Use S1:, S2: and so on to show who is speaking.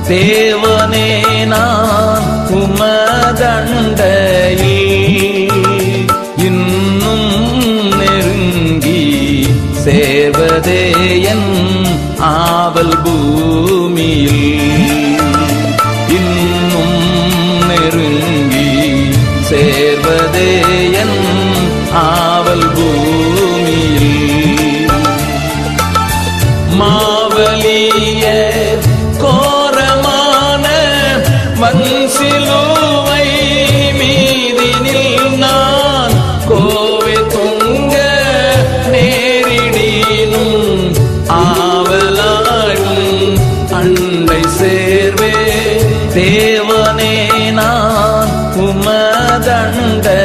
S1: தேவனே நான் உமதண்டையில் இன்னும் நெருங்கி சேர்வதே என் ஆவல் பூமியில் இன்னும் நெருங்கி சேர்வதே என் ஆவல் பூமியில் மாவலிய கோரமான மண்சிலுவை மீதினில் நான் கோவை துங்க நேரிடினும் ஆவலாயும் அண்டை சேர்வே தேவனே நான் உமதண்டை